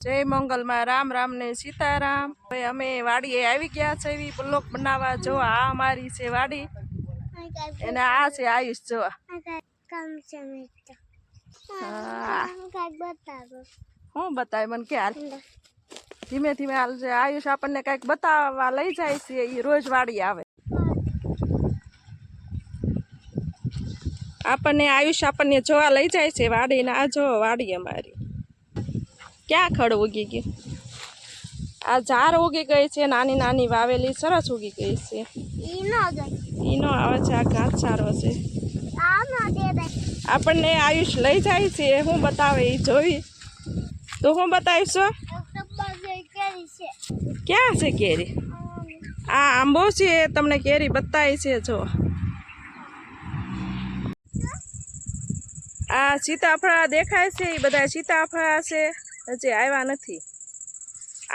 जय मंगल में राम राम ने सीताराम। अमे वाड़ी आई गया છે એવી બ્લોક બનાવવા। જો આ અમારી છે વાડી અને આ છે આયુષ। જો હું બતાવે મને કે હાલ ધીમે ધીમે હાલ છે। આયુષ આપણને કઈક બતાવવા લઈ જાય છે। એ રોજ વાડી આવે આપણને। આયુષ આપણને જોવા લઈ જાય છે વાડી ને। આ જો વાડી અમારી ક્યાં ખડ ઉગી ગયું। आ झार उगी गई है नानी नानी वावेली सरस उगी गई है। ईनो आवे छे आ घास सारो छे। आपने आयुष लई जाय छे हूँ बतावे ई जोई तो हूँ बतावीश। क्या छे केरी आ आंबो छे तमने केरी बताई छे। जो आ सीताफळा देखाय छे ई बधा सीताफळा छे हजे आव्या नथी।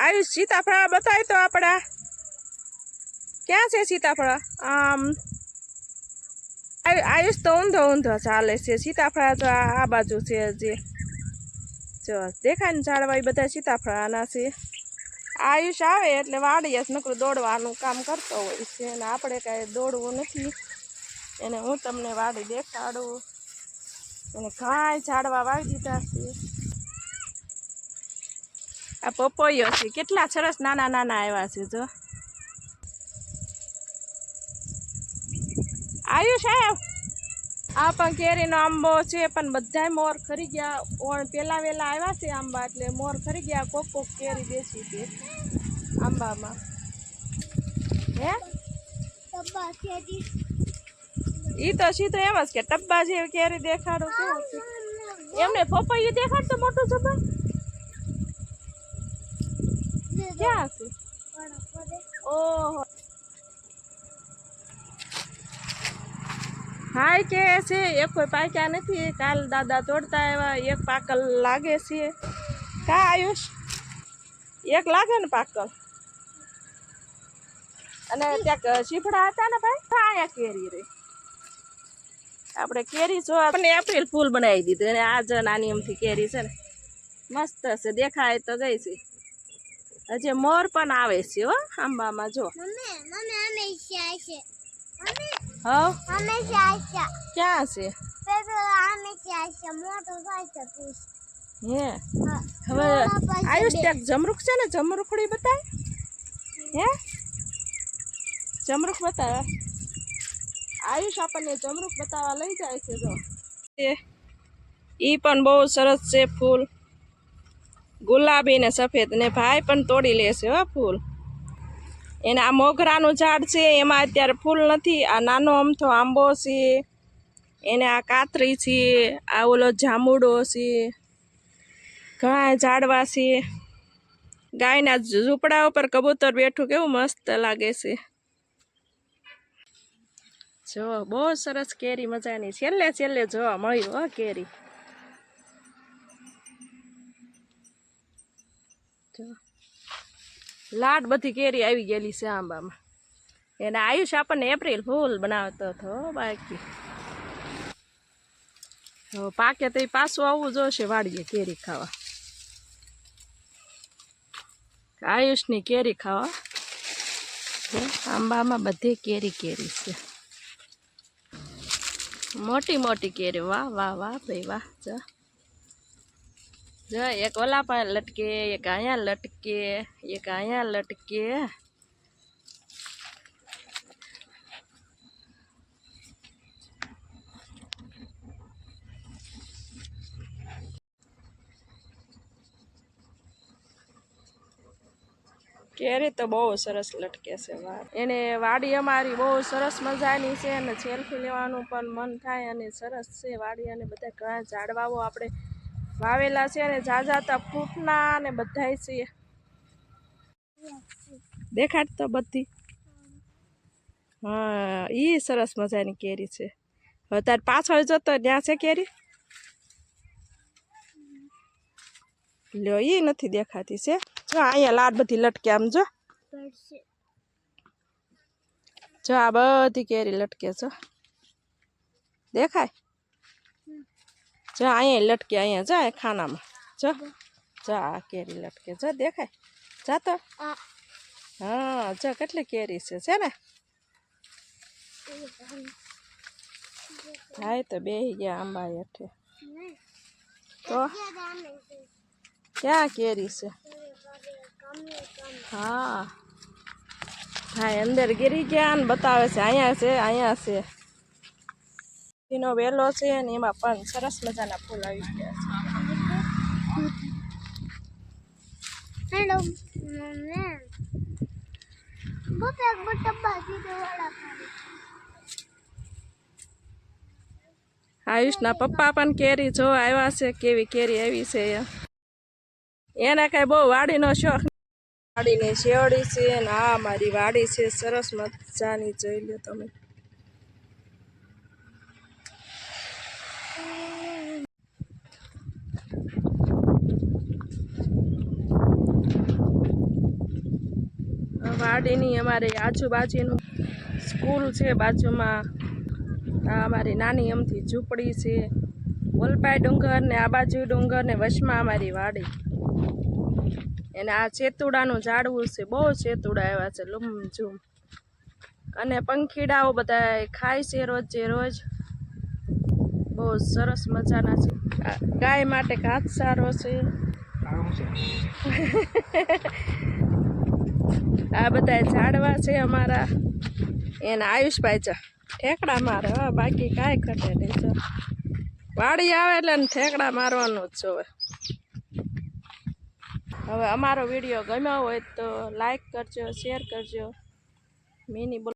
आयुष सीताफळा बताय तो आपड़ा क्या छे सीताफळा। आयुष तो ऊंधो ऊंधो चाले छे। सीताफळा तो आ बाजू छे हजी जो देखाय ने झाड़वा ई बधा सीताफळाना छे। आयुष आवे एटले वाड़ीए नकरू दौड़वानुं काम करतो होय छे ने आपणे कांई दौड़वुं नथी। एने हूँ तमने वाड़ी देखाडुं। एने घणाय झाड़वा वावी दीधा छे। आ पपैयो छे केटला सरस नाना नाना आव्या छे। जो आयुष आव आ पण केरीनो आंबो छे पण बधाय मोर खरी गया। ओण पेला वेला आव्या छे आंबा એટલે मोर खरी गया। कोक कोक केरी बेसी छे आंबामां हे टब्बा केरी ई तो सीधो एम ज के टब्बा जेवी केरी देखाडो केवो छे। एमने पपैયું देखाड तो मोटું જબર क्या है। ओहो हाय के छे एक कोई पाक्या नहीं। काल दादा तोड़ता आव्या एक पाकल लागे छे। का आयुष एक लागे ने पाकल अने त्याक शीफड़ा हता ने भाई आया केरी रे। आपणे केरी जो आपने एप्रिल फूल बनावी दीधुं अने आज नानी अमथी केरी छे ने मस्त छे देखाय तो गई छे। हजे मोर पण आवे छे हो आंबामां। जो हाँ क्या छे हवे आयुष त्याक जमरूख छे ने जमरूखड़ी बताय हे जमरूख बतावे। आयुष आपने जमरूख बतावा लई जाय छे। जो ई पण बहुत सरस छे फूल गुलाबी ने सफेद ने भाई पण तोड़ी लेशे हो फूल। एने आ मोगरानुं झाड़ छे एमां अत्यारे फूल नथी। आ नानो अमथो आंबो छे एने आ कातरी छे। आ ओलो जांबुडो छे घणा झाड़वा छे। गायना झूंपड़ा उपर कबूतर बेठुं केवुं मस्त लागे छे। जो बहुत सरस केरी मजानी छेल्ले छेल्ले जोवा मळ्युं हो केरी। लाड बधी केरी आई गेली छे आंबामां। एने आयुष आपने एप्रिल फूल बनावतो तो बाकी पाके तो पाछुं आववुं जोईशे वाड़ीए केरी खावा। आयुषनी केरी खावा आंबामां बधी केरी केरी छे मोटी मोटी केरी। वाह वाह वाह भाई वाह। जो जो एक ओला पर लटके एक आया लटके एक आया लटके। केरी तो बहुत सरस लटके छे। एने वाड़ी अमारी बहुत सरस मजानी छे ने सेल्फी लेवानुं पण मन थाय अने सरस छे वाड़ी। अने बधा घणा झाड़वाओ आपणे वावेला छे ने जाजाता फ्रूटना ने बधाय छे। देखाड तो बधी हाँ ई सरस मजानी केरी छे। हवे तार पाछळ जतो ત્યાં छे केरी લ્યો ई નથી देखाती छे। जो अहींया लाड बधी लटके आम जो जो आ बधी केरी लटके जो देखाय। जो अहींया लटके अहींया जो खानामां जो જા આ કેરી લટકે જો દેખાય જા તો હા જો કેટલી કેરી છે ને થાય તો બેહી ગયા આંબા હેઠે તો ક્યાં કેરી છે હા ભાઈ અંદર ગીરી ગયા ને બતાવે છે અહીંયા છે એનો વેલો છે ને એમાં પણ સરસ મજાના ફૂલ આવી ગયા છે હેલો આયુષના પપ્પા પણ કેરી જો આવ્યા છે કેવી કેરી આવી છે એને કઈ બહુ વાડીનો શોખ વાડીની શેવડી છે ને આ મારી વાડી છે સરસ મજાની જોઈ લો તમે વાડીની અમારે આજુબાજુનું સ્કૂલ છે બાજુમાં આ અમારી નાની અમથી ઝૂંપડી છે ઓલપાઈ ડુંગર ને આ બાજુ ડુંગર ને વચમાં અમારી વાડી એને આ ચેતુડાનું ઝાડવું છે બહુ ચેતુડા એવા છે લૂમઝૂમ અને પંખીડાઓ બધા ખાય છે રોજે રોજ બહુ સરસ મજાના છે ગાય માટે ઘાસ સારો છે આ બધા ઝાડવા છે અમારા એના આયુષભાઈ છે ઠેકડા મારે હા બાકી કાંઈ ઘટે નહીં જો વાડી આવે એટલે ઠેકડા મારવાનું જ જોવે હવે અમારો વિડીયો ગમ્યો હોય તો લાઈક કરજો શેર કરજો મિની